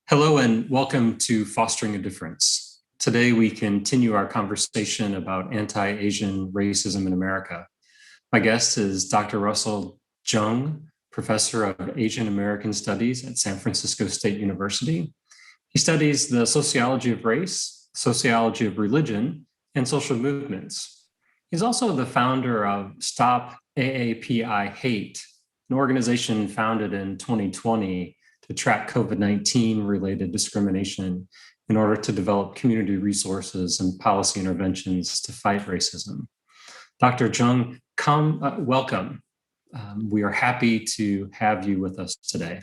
Hello and welcome to Fostering a Difference. Today we continue our conversation about anti-Asian racism in America. My guest is Dr. Russell Jeung, Professor of Asian American Studies at San Francisco State University. He studies the sociology of race, sociology of religion, and social movements. He's also the founder of Stop AAPI Hate, an organization founded in 2020 to track COVID-19 related discrimination in order to develop community resources and policy interventions to fight racism. Dr. Jeung, welcome. We are happy to have you with us today.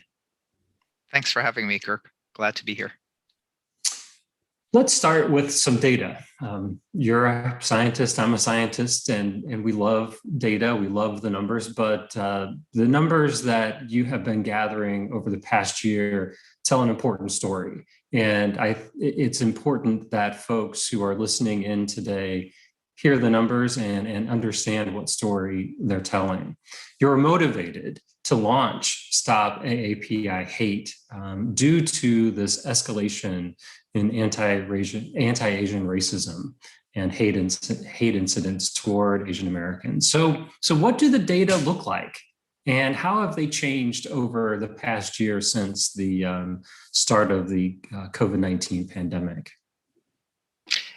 Thanks for having me, Kirk. Glad to be here. Let's start with some data. You're a scientist, I'm a scientist, and we love data, we love the numbers, but the numbers that you have been gathering over the past year tell an important story. And it's important that folks who are listening in today hear the numbers and understand what story they're telling. You're motivated to launch Stop AAPI Hate due to this escalation in anti-Asian racism and hate incidents toward Asian Americans. So what do the data look like? And how have they changed over the past year since the start of the COVID-19 pandemic?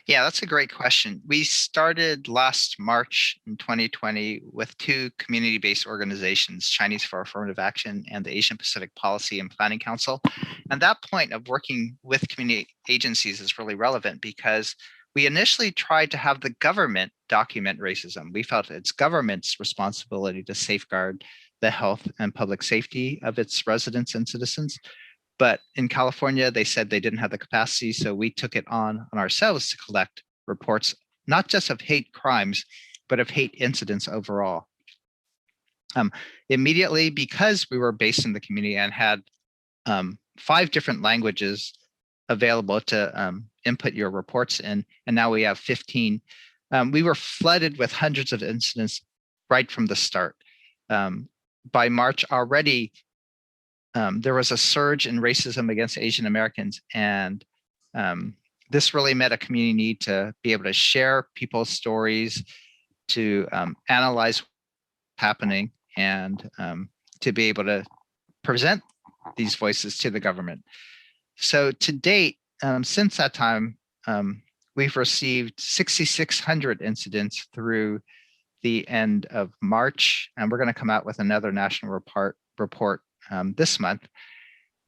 Yeah, that's a great question. We started last March in 2020 with two community-based organizations, Chinese for Affirmative Action and the Asian Pacific Policy and Planning Council. And that point of working with community agencies is really relevant because we initially tried to have the government document racism. We felt it's government's responsibility to safeguard the health and public safety of its residents and citizens. But in California, they said they didn't have the capacity, so we took it on ourselves to collect reports, not just of hate crimes, but of hate incidents overall. Immediately, because we were based in the community and had 5 different languages available to input your reports in, and now we have 15, we were flooded with hundreds of incidents right from the start. By March already, there was a surge in racism against Asian Americans, and this really met a community need to be able to share people's stories, to analyze what's happening, and to be able to present these voices to the government. So to date, since that time, we've received 6,600 incidents through the end of March, and we're going to come out with another national report this month.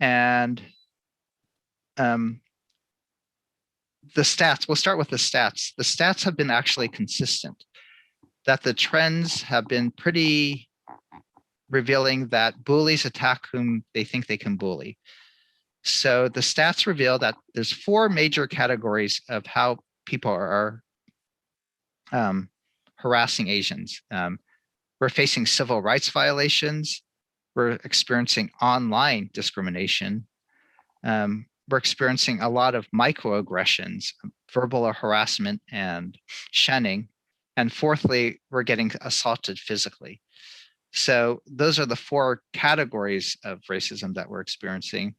And the stats, we'll start with the stats. The stats have been actually consistent, that the trends have been pretty revealing that bullies attack whom they think they can bully. So the stats reveal that there's 4 major categories of how people are harassing Asians. We're facing civil rights violations. We're experiencing online discrimination. We're experiencing a lot of microaggressions, verbal harassment and shunning. And fourthly, we're getting assaulted physically. So those are the 4 categories of racism that we're experiencing.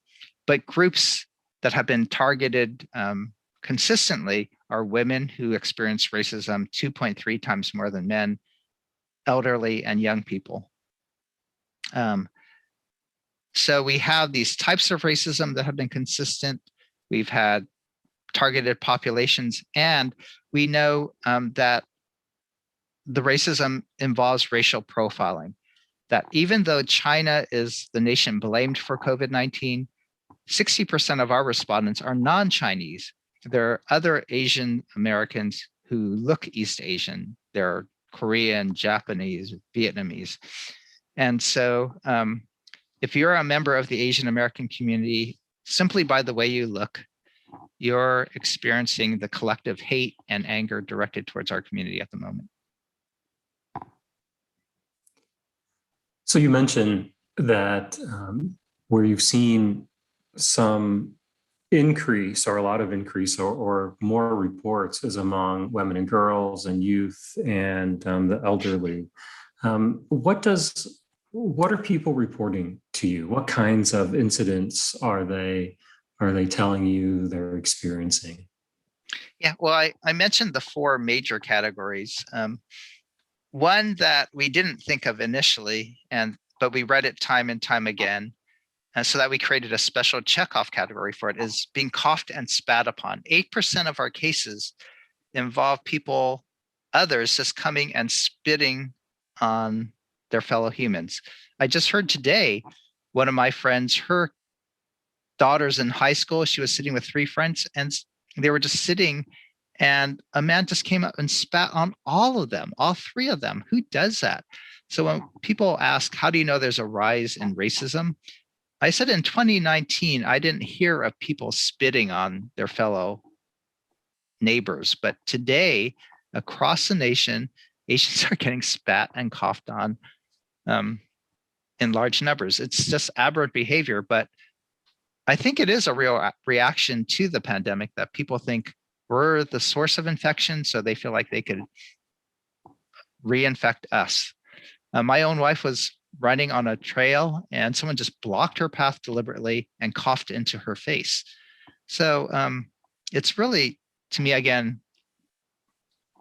But groups that have been targeted consistently are women who experience racism 2.3 times more than men, elderly, and young people. So we have these types of racism that have been consistent. We've had targeted populations, and we know that the racism involves racial profiling, that even though China is the nation blamed for COVID-19, 60% of our respondents are non-Chinese. There are other Asian Americans who look East Asian. They're Korean, Japanese, Vietnamese. And so if you're a member of the Asian American community, simply by the way you look, you're experiencing the collective hate and anger directed towards our community at the moment. So you mentioned that where you've seen some increase or a lot of increase or more reports is among women and girls and youth and the elderly. What are people reporting to you? What kinds of incidents are they are they telling you they're experiencing? Yeah, well, I mentioned the four major categories. One that we didn't think of initially, but we read it time and time again, and so that we created a special checkoff category for it, is being coughed and spat upon. 8% of our cases involve people, others, just coming and spitting on their fellow humans. I just heard today, one of my friends, her daughter's in high school. She was sitting with three friends and they were just sitting, and a man just came up and spat on all of them, all three of them. Who does that? So when people ask, how do you know there's a rise in racism? I said in 2019, I didn't hear of people spitting on their fellow neighbors, but today, across the nation, Asians are getting spat and coughed on in large numbers. It's just aberrant behavior, but I think it is a real reaction to the pandemic that people think we're the source of infection, so they feel like they could reinfect us. My own wife was running on a trail and someone just blocked her path deliberately and coughed into her face. So it's really, to me, again,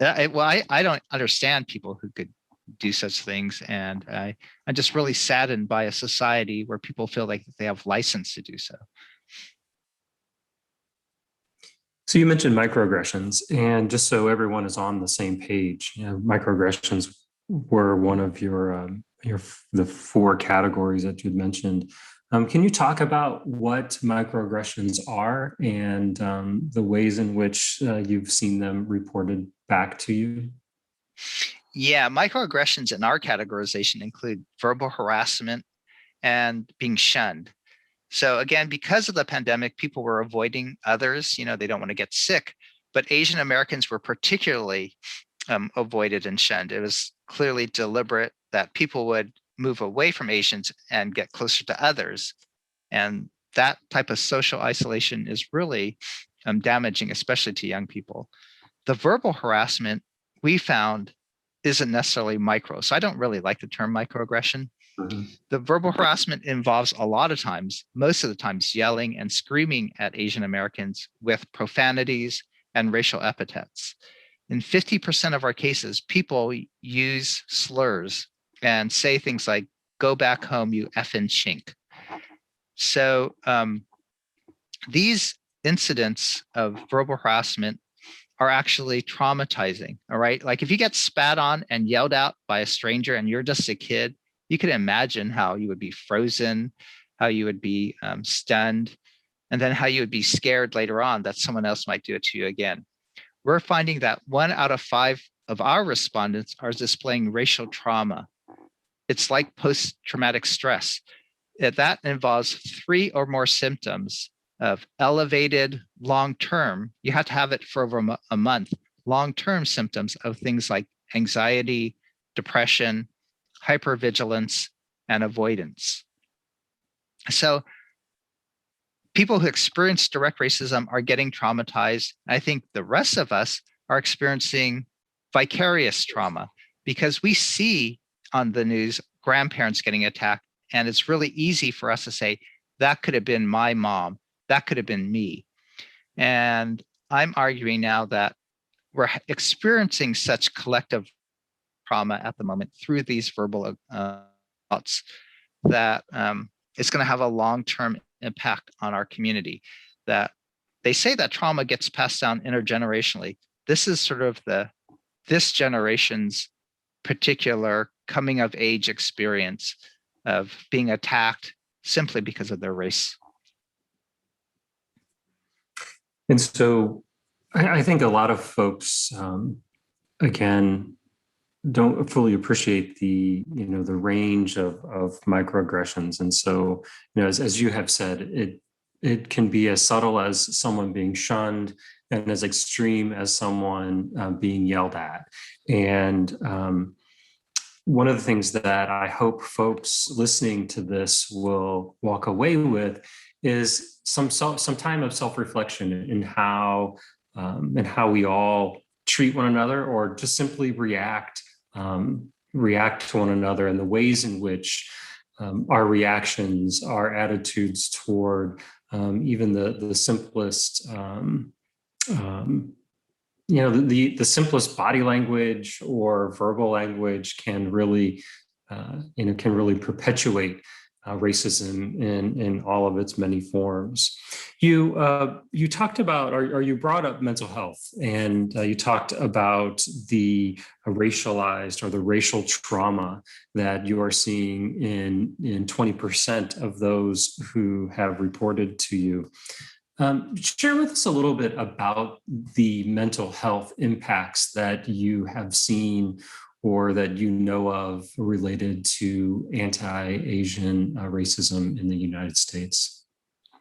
I don't understand people who could do such things. And I'm just really saddened by a society where people feel like they have license to do so. So you mentioned microaggressions, and just so everyone is on the same page, microaggressions were one of the four categories that you'd mentioned. Can you talk about what microaggressions are and the ways in which you've seen them reported back to you? Yeah, microaggressions in our categorization include verbal harassment and being shunned. So again, because of the pandemic, people were avoiding others. They don't want to get sick, but Asian Americans were particularly avoided and shunned. It was clearly deliberate that people would move away from Asians and get closer to others. And that type of social isolation is really damaging, especially to young people. The verbal harassment we found isn't necessarily micro. So I don't really like the term microaggression. The verbal harassment involves a lot of times, most of the times, yelling and screaming at Asian Americans with profanities and racial epithets. In 50% of our cases, people use slurs and say things like, "Go back home, you effing chink." So these incidents of verbal harassment are actually traumatizing, all right? Like if you get spat on and yelled at by a stranger and you're just a kid, you can imagine how you would be frozen, how you would be stunned, and then how you would be scared later on that someone else might do it to you again. We're finding that 1 out of 5 of our respondents are displaying racial trauma. It's like post-traumatic stress. That involves 3 or more symptoms of elevated long-term, you have to have it for over a month, long-term symptoms of things like anxiety, depression, hypervigilance, and avoidance. So people who experience direct racism are getting traumatized. I think the rest of us are experiencing vicarious trauma because we see on the news grandparents getting attacked, and it's really easy for us to say, that could have been my mom, that could have been me. And I'm arguing now that we're experiencing such collective trauma at the moment through these verbal thoughts that it's going to have a long-term impact on our community. That they say that trauma gets passed down intergenerationally. This is sort of this generation's particular coming of age experience of being attacked simply because of their race. And so I think a lot of folks, again, don't fully appreciate the range of microaggressions. And so, as you have said, it can be as subtle as someone being shunned and as extreme as someone being yelled at. And one of the things that I hope folks listening to this will walk away with is some time of self-reflection in how we all treat one another, or just simply react to one another, and the ways in which our reactions, our attitudes toward even the simplest, the simplest body language or verbal language can really, can really perpetuate racism in all of its many forms. You talked about, or you brought up mental health, and you talked about the racialized or the racial trauma that you are seeing in 20% of those who have reported to you. Share with us a little bit about the mental health impacts that you have seen or that you know of related to anti-Asian racism in the United States?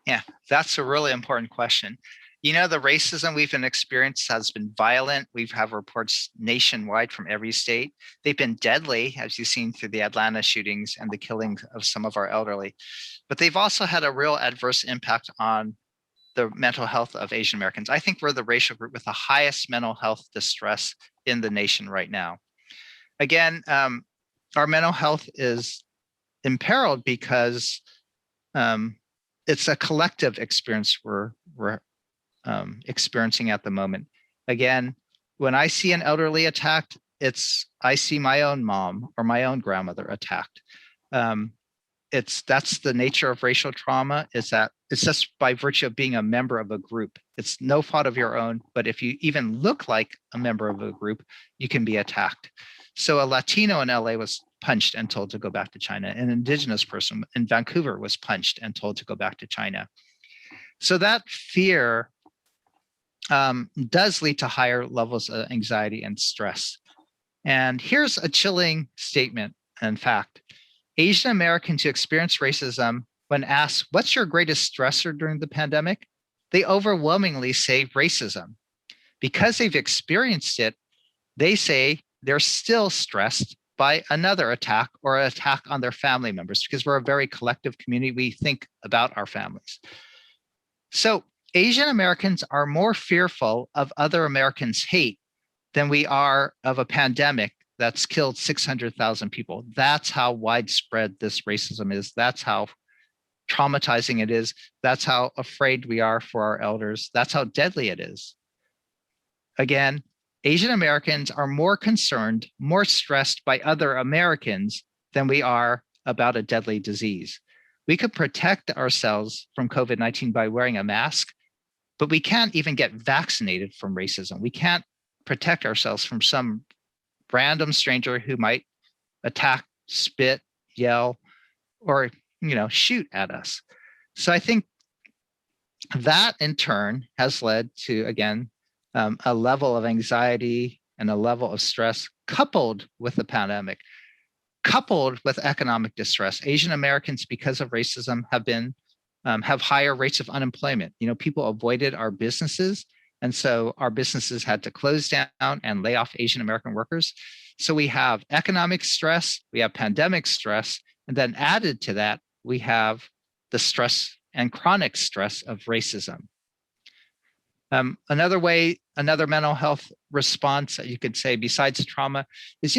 Yeah, that's a really important question. The racism we've been experienced has been violent. We've had reports nationwide from every state. They've been deadly, as you've seen through the Atlanta shootings and the killing of some of our elderly. But they've also had a real adverse impact on the mental health of Asian Americans. I think we're the racial group with the highest mental health distress in the nation right now. Again, our mental health is imperiled because it's a collective experience we're experiencing at the moment. Again, when I see an elderly attacked, I see my own mom or my own grandmother attacked. That's the nature of racial trauma, is that it's just by virtue of being a member of a group. It's no fault of your own, but if you even look like a member of a group, you can be attacked. So a Latino in LA was punched and told to go back to China. An Indigenous person in Vancouver was punched and told to go back to China. So that fear does lead to higher levels of anxiety and stress. And here's a chilling statement and fact. Asian Americans who experience racism, when asked, what's your greatest stressor during the pandemic? They overwhelmingly say racism. Because they've experienced it, they say they're still stressed by another attack or an attack on their family members, because we're a very collective community. We think about our families. So Asian Americans are more fearful of other Americans' hate than we are of a pandemic that's killed 600,000 people. That's how widespread this racism is. That's how traumatizing it is. That's how afraid we are for our elders. That's how deadly it is. Again, Asian Americans are more concerned, more stressed by other Americans than we are about a deadly disease. We could protect ourselves from COVID-19 by wearing a mask, but we can't even get vaccinated from racism. We can't protect ourselves from some random stranger who might attack, spit, yell, or shoot at us. So I think that in turn has led to, again, a level of anxiety and a level of stress coupled with the pandemic, coupled with economic distress. Asian Americans, because of racism, have higher rates of unemployment. People avoided our businesses, and so our businesses had to close down and lay off Asian American workers. So we have economic stress, we have pandemic stress, and then added to that, we have the stress and chronic stress of racism. Another mental health response that you could say besides trauma is,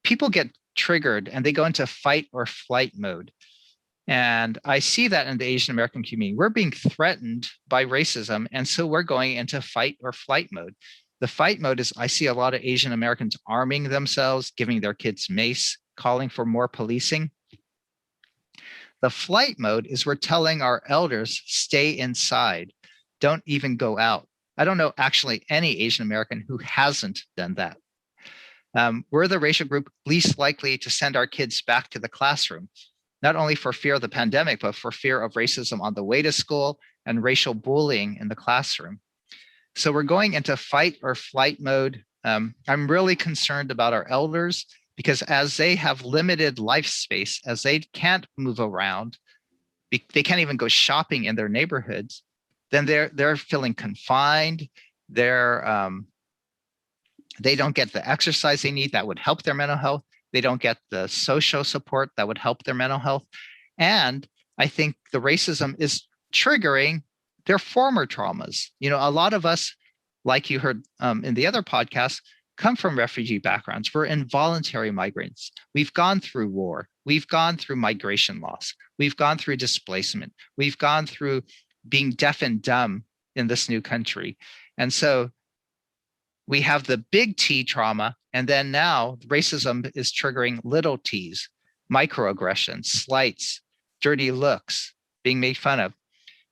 people get triggered and they go into fight or flight mode. And I see that in the Asian American community. We're being threatened by racism, and so we're going into fight or flight mode. The fight mode is, I see a lot of Asian Americans arming themselves, giving their kids mace, calling for more policing. The flight mode is we're telling our elders, stay inside, don't even go out. I don't know actually any Asian American who hasn't done that. We're the racial group least likely to send our kids back to the classroom, not only for fear of the pandemic, but for fear of racism on the way to school and racial bullying in the classroom. So we're going into fight or flight mode. I'm really concerned about our elders, because as they have limited life space, as they can't move around, they can't even go shopping in their neighborhoods, then they're feeling confined. They don't get the exercise they need that would help their mental health. They don't get the social support that would help their mental health. And I think the racism is triggering their former traumas. A lot of us, like you heard in the other podcast, come from refugee backgrounds. We're involuntary migrants. We've gone through war. We've gone through migration loss. We've gone through displacement. We've gone through being deaf and dumb in this new country. And so we have the big T trauma, and then now racism is triggering little t's, microaggressions, slights, dirty looks, being made fun of.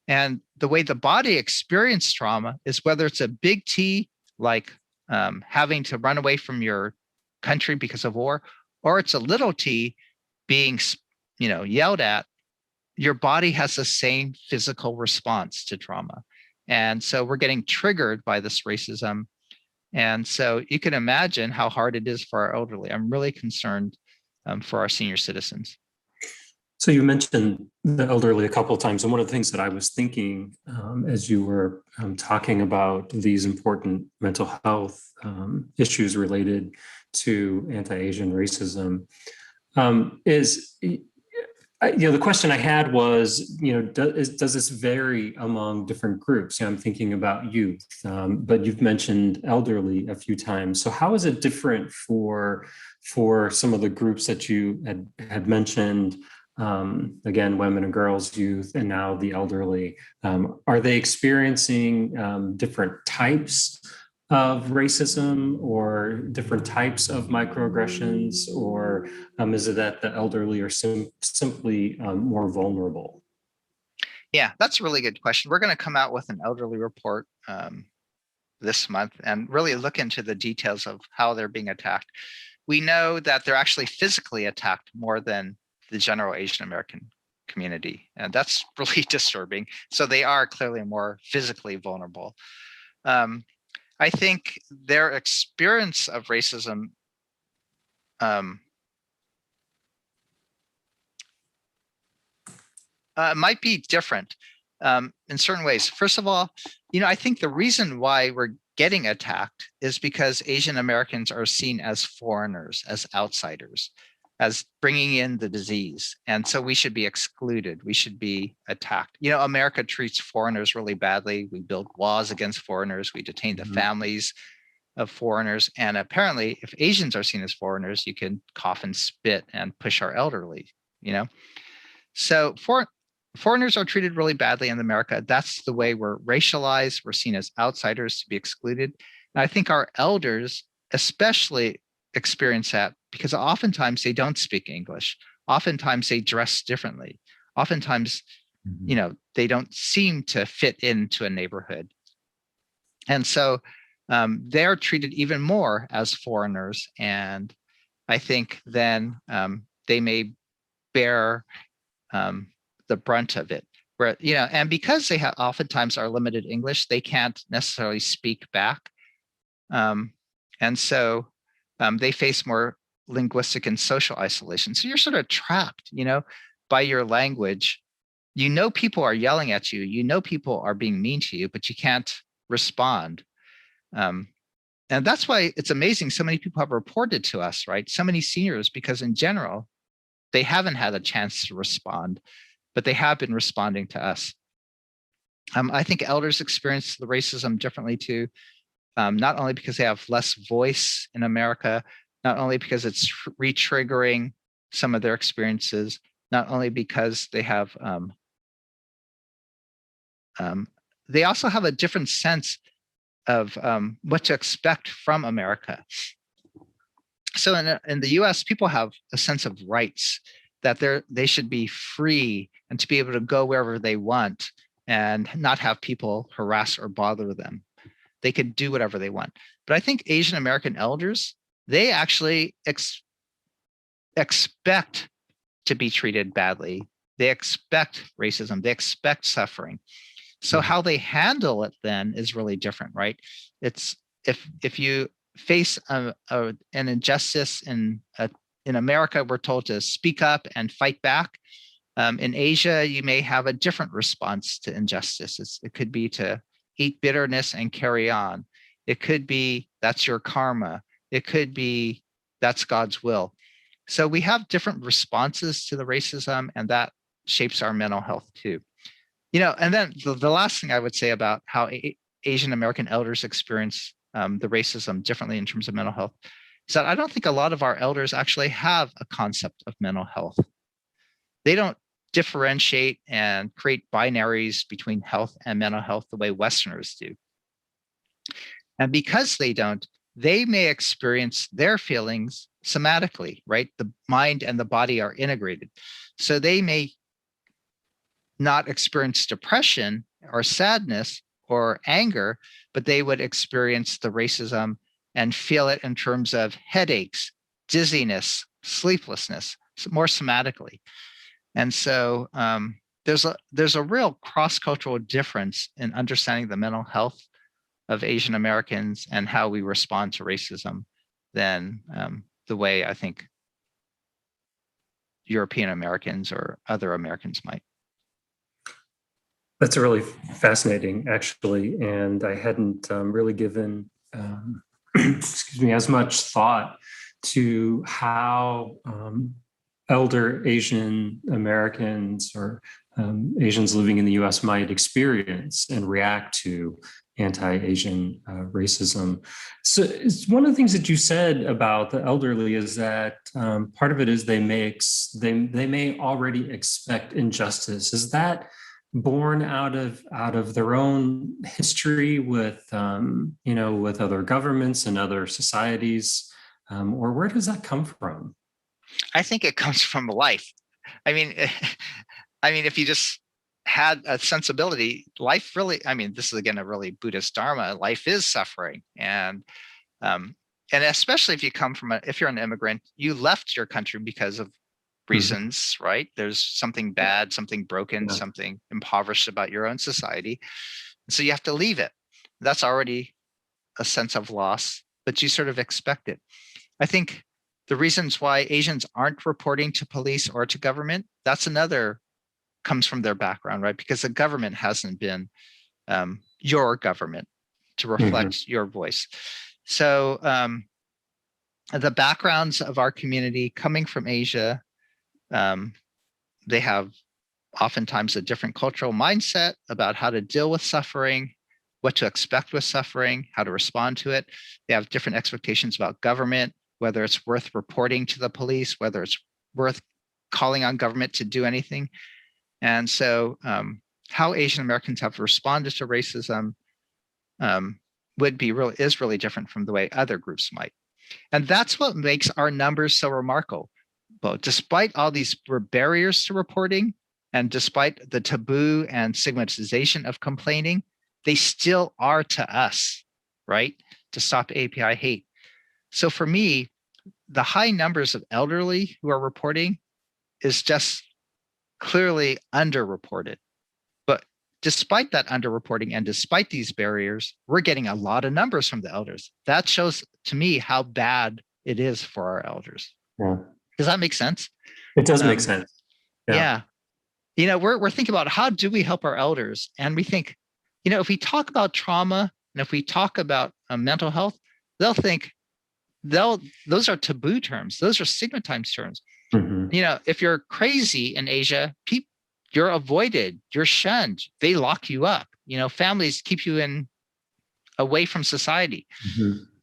And the way the body experiences trauma is whether it's a big T, like having to run away from your country because of war, or it's a little t being, yelled at. Your body has the same physical response to trauma. And so we're getting triggered by this racism. And so you can imagine how hard it is for our elderly. I'm really concerned for our senior citizens. So you mentioned the elderly a couple of times, and one of the things that I was thinking as you were talking about these important mental health issues related to anti-Asian racism is, the question I had was, does this vary among different groups? I'm thinking about youth, but you've mentioned elderly a few times. So how is it different for some of the groups that you had mentioned? Again, women and girls, youth, and now the elderly. Are they experiencing different types of racism or different types of microaggressions, or is it that the elderly are simply more vulnerable? Yeah, that's a really good question. We're going to come out with an elderly report this month and really look into the details of how they're being attacked. We know that they're actually physically attacked more than the general Asian American community, and that's really disturbing. So they are clearly more physically vulnerable. I think their experience of racism might be different in certain ways. First of all, I think the reason why we're getting attacked is because Asian Americans are seen as foreigners, as outsiders, as bringing in the disease. And so we should be excluded. We should be attacked. America treats foreigners really badly. We build laws against foreigners. We detain the families of foreigners. And apparently, if Asians are seen as foreigners, you can cough and spit and push our elderly, So foreigners are treated really badly in America. That's the way we're racialized. We're seen as outsiders to be excluded. And I think our elders especially experience that because oftentimes they don't speak English. Oftentimes they dress differently. Oftentimes, they don't seem to fit into a neighborhood. And so they're treated even more as foreigners. And I think then they may bear the brunt of it. Where, and because they oftentimes are limited English, they can't necessarily speak back. And so they face more linguistic and social isolation. So you're sort of trapped, by your language. People are yelling at you. People are being mean to you, but you can't respond. And that's why it's amazing. So many people have reported to us, right? So many seniors, because in general, they haven't had a chance to respond, but they have been responding to us. I think elders experience the racism differently too. Not only because they have less voice in America, not only because it's re-triggering some of their experiences, not only because they have, they also have a different sense of what to expect from America. So in the US, people have a sense of rights, that they should be free and to be able to go wherever they want and not have people harass or bother them. They could do whatever they want. But I think Asian American elders, they actually expect to be treated badly. They expect racism. They expect suffering. So how they handle it then is really different, right? It's if you face an injustice in America, we're told to speak up and fight back. In Asia, you may have a different response to injustice. It could be to eat bitterness and carry on. It could be that's your karma. It could be that's God's will. So we have different responses to the racism, and that shapes our mental health too. And then the last thing I would say about how Asian American elders experience the racism differently in terms of mental health is that I don't think a lot of our elders actually have a concept of mental health. They don't differentiate and create binaries between health and mental health the way Westerners do. And because they don't, they may experience their feelings somatically, right? The mind and the body are integrated. So they may not experience depression or sadness or anger, but they would experience the racism and feel it in terms of headaches, dizziness, sleeplessness, more somatically. And so there's a real cross-cultural difference in understanding the mental health of Asian Americans and how we respond to racism than the way I think European Americans or other Americans might. That's really fascinating, actually, and I hadn't really given excuse me, as much thought to how elder Asian Americans or Asians living in the U.S. might experience and react to anti-Asian racism. So it's one of the things that you said about the elderly is that part of it is they may already expect injustice. Is that born out of their own history with with other governments and other societies, or where does that come from? I think it comes from life. I mean, if you just had a sensibility, life really, this is again a really Buddhist dharma, life is suffering. And especially if you come from if you're an immigrant, you left your country because of reasons, right? There's something bad, something broken, something impoverished about your own society. So you have to leave it. That's already a sense of loss, but you sort of expect it. I think the reasons why Asians aren't reporting to police or to government, that's another comes from their background, right? Because the government hasn't been your government to reflect your voice. So the backgrounds of our community coming from Asia, they have oftentimes a different cultural mindset about how to deal with suffering, what to expect with suffering, how to respond to it. They have different expectations about government, whether it's worth reporting to the police, whether it's worth calling on government to do anything. And so how Asian Americans have responded to racism is really different from the way other groups might. And that's what makes our numbers so remarkable. But despite all these barriers to reporting, and despite the taboo and stigmatization of complaining, they still are to us, right? To stop API hate. So for me, the high numbers of elderly who are reporting is just clearly underreported. But despite that underreporting and despite these barriers, we're getting a lot of numbers from the elders. That shows to me how bad it is for our elders. Yeah. Does that make sense? It does make sense. Yeah. We're thinking about how do we help our elders? And we think, if we talk about trauma and if we talk about mental health, they'll think those are taboo terms. Those are stigmatized terms. If you're crazy in Asia, you're avoided, you're shunned, they lock you up. Families keep you away from society.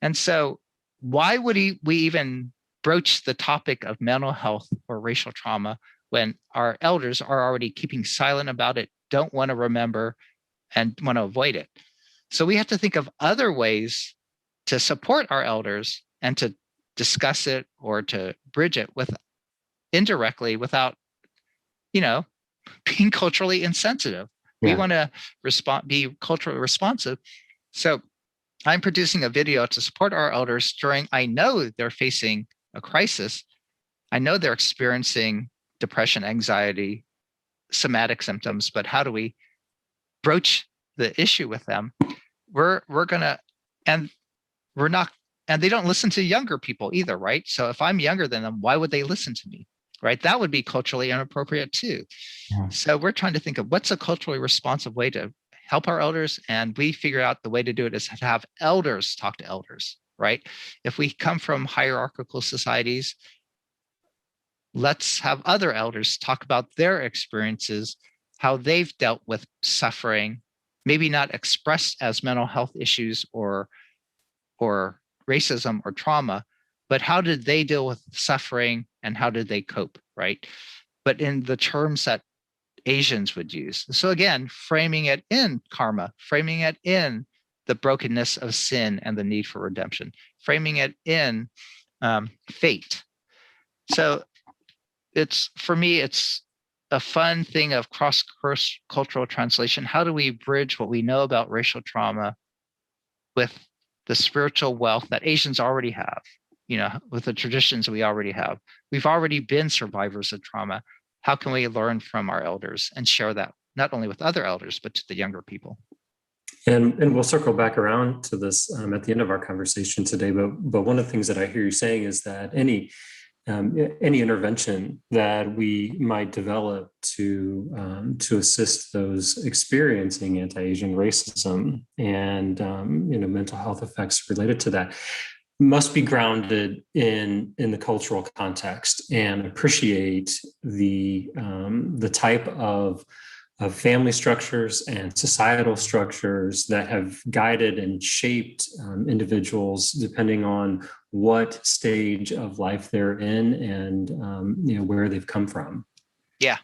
And so why would we even broach the topic of mental health or racial trauma when our elders are already keeping silent about it, don't want to remember, and want to avoid it? So we have to think of other ways to support our elders and to discuss it or to bridge it indirectly without, being culturally insensitive. We want to be culturally responsive. So I'm producing a video to support our elders I know they're facing a crisis. I know they're experiencing depression, anxiety, somatic symptoms, but how do we broach the issue with them? We're gonna, and we're not, and they don't listen to younger people either, right? So if I'm younger than them, why would they listen to me, right? That would be culturally inappropriate too. So we're trying to think of what's a culturally responsive way to help our elders, and we figure out the way to do it is to have elders talk to elders, right? If we come from hierarchical societies, let's have other elders talk about their experiences, how they've dealt with suffering, maybe not expressed as mental health issues or or racism or trauma, but how did they deal with suffering and how did they cope, right? But in the terms that Asians would use. So again, framing it in karma, framing it in the brokenness of sin and the need for redemption, framing it in fate. So for me, it's a fun thing of cross-cultural translation. How do we bridge what we know about racial trauma with the spiritual wealth that Asians already have, with the traditions we already have? We've already been survivors of trauma. How can we learn from our elders and share that not only with other elders, but to the younger people? And we'll circle back around to this at the end of our conversation today. But one of the things that I hear you saying is that any intervention that we might develop to assist those experiencing anti-Asian racism and mental health effects related to that must be grounded in the cultural context and appreciate the type of family structures and societal structures that have guided and shaped individuals depending on what stage of life they're in and where they've come from. Yeah.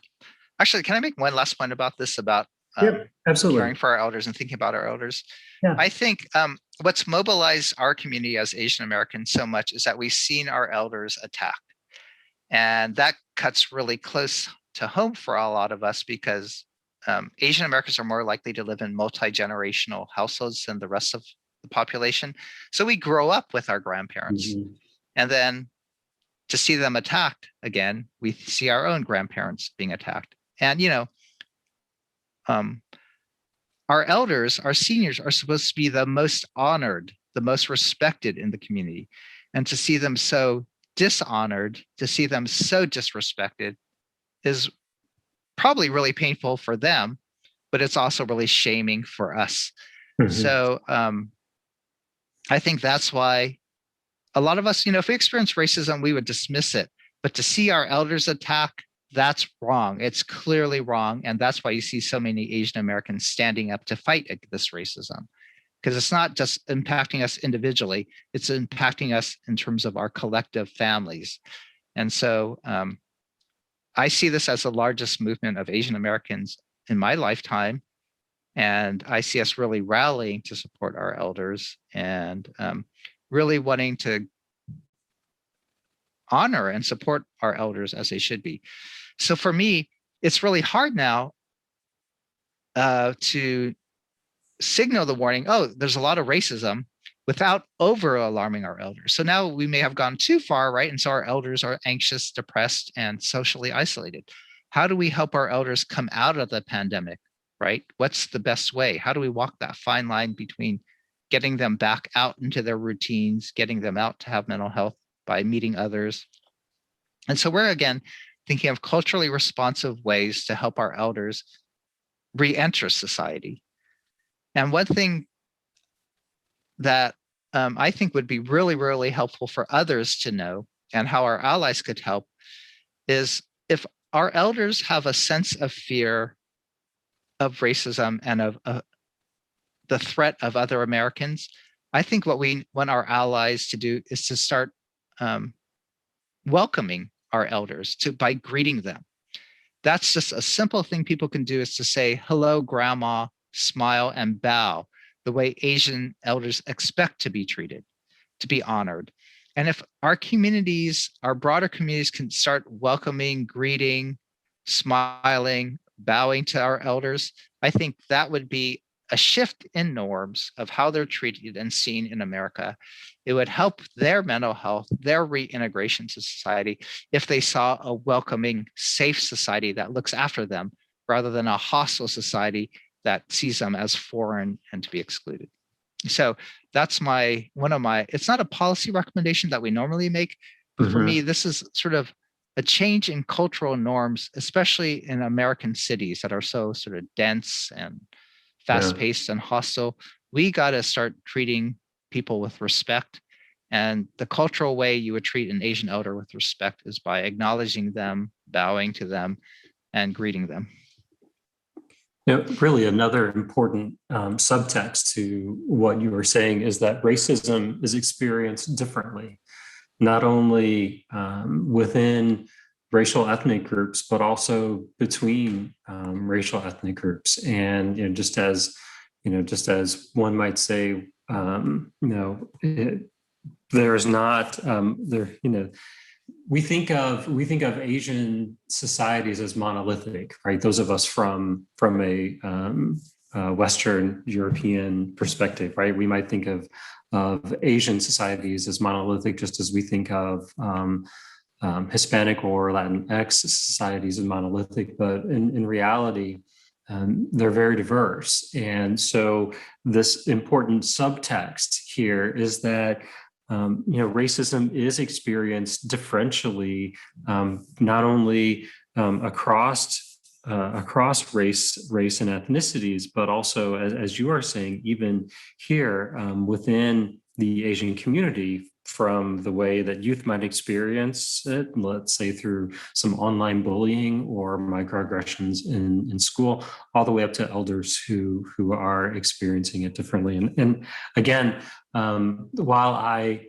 Actually, can I make one last point about this, about absolutely, caring for our elders and thinking about our elders? Yeah. I think what's mobilized our community as Asian Americans so much is that we've seen our elders attacked. And that cuts really close to home for a lot of us because Asian Americans are more likely to live in multi-generational households than the rest of the population. So we grow up with our grandparents. Mm-hmm. And then to see them attacked again, we see our own grandparents being attacked. And, our elders, our seniors are supposed to be the most honored, the most respected in the community. And to see them so dishonored, to see them so disrespected is probably really painful for them, but it's also really shaming for us. Mm-hmm. So I think that's why a lot of us, if we experience racism, we would dismiss it. But to see our elders attack, that's wrong. It's clearly wrong. And that's why you see so many Asian Americans standing up to fight this racism. Because it's not just impacting us individually, it's impacting us in terms of our collective families. And so I see this as the largest movement of Asian Americans in my lifetime. And I see us really rallying to support our elders and really wanting to honor and support our elders as they should be. So for me, it's really hard now to signal the warning, there's a lot of racism, without over alarming our elders. So now we may have gone too far, right? And so our elders are anxious, depressed, and socially isolated. How do we help our elders come out of the pandemic, right? What's the best way? How do we walk that fine line between getting them back out into their routines, getting them out to have mental health by meeting others? And so we're, again, thinking of culturally responsive ways to help our elders re-enter society. And one thing that I think would be really, really helpful for others to know, and how our allies could help, is if our elders have a sense of fear of racism and of the threat of other Americans, I think what we want our allies to do is to start welcoming our elders by greeting them. That's just a simple thing people can do, is to say, hello, grandma, smile and bow, the way Asian elders expect to be treated, to be honored. And if our communities, our broader communities, can start welcoming, greeting, smiling, bowing to our elders, I think that would be a shift in norms of how they're treated and seen in America. It would help their mental health, their reintegration to society, if they saw a welcoming, safe society that looks after them, rather than a hostile society that sees them as foreign and to be excluded. So that's it's not a policy recommendation that we normally make, but for me, this is sort of a change in cultural norms, especially in American cities that are so sort of dense and fast-paced and hostile. We got to start treating people with respect. And the cultural way you would treat an Asian elder with respect is by acknowledging them, bowing to them, and greeting them. Really, another important subtext to what you were saying is that racism is experienced differently, not only within racial ethnic groups, but also between racial ethnic groups. And just as just as one might say, there is not there. We think of Asian societies as monolithic, right? Those of us from a Western European perspective, right? We might think of Asian societies as monolithic, just as we think of Hispanic or Latinx societies as monolithic. But in reality, they're very diverse. And so this important subtext here is that racism is experienced differentially, not only across race and ethnicities, but also, as you are saying, even here within the Asian community, from the way that youth might experience it, let's say through some online bullying or microaggressions in school, all the way up to elders who are experiencing it differently. And again, while I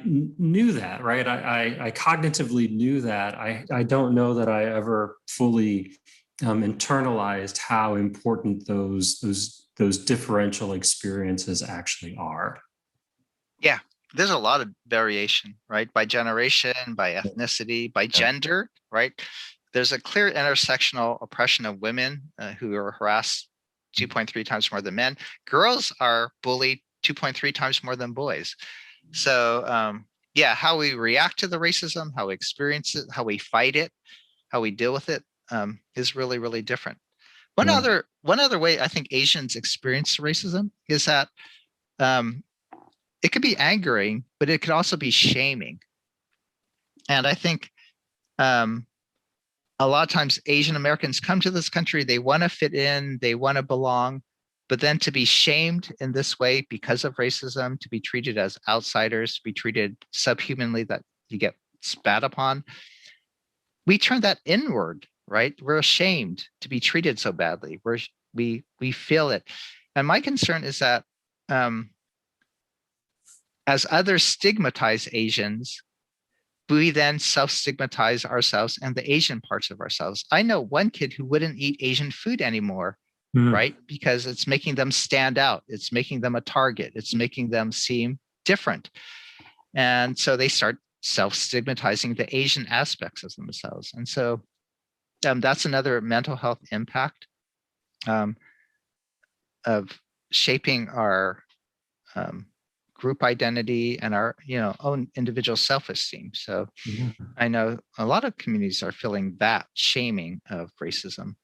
knew that, right, I cognitively knew that, I don't know that I ever fully internalized how important those differential experiences actually are. Yeah, there's a lot of variation, right? By generation, by ethnicity, by gender, right? There's a clear intersectional oppression of women who are harassed 2.3 times more than men. Girls are bullied 2.3 times more than boys. So yeah, how we react to the racism, how we experience it, how we fight it, how we deal with it is really, really different. One other way I think Asians experience racism is that it could be angering, but it could also be shaming. And I think a lot of times Asian Americans come to this country, they want to fit in, they want to belong, but then to be shamed in this way because of racism, to be treated as outsiders, to be treated subhumanly, that you get spat upon, we turn that inward, right? We're ashamed to be treated so badly. We feel it. And my concern is that as others stigmatize Asians, we then self-stigmatize ourselves and the Asian parts of ourselves. I know one kid who wouldn't eat Asian food anymore, right? Because it's making them stand out. It's making them a target. It's making them seem different. And so they start self-stigmatizing the Asian aspects of themselves. And so that's another mental health impact of shaping our group identity and our own individual self-esteem. So I know a lot of communities are feeling that shaming of racism.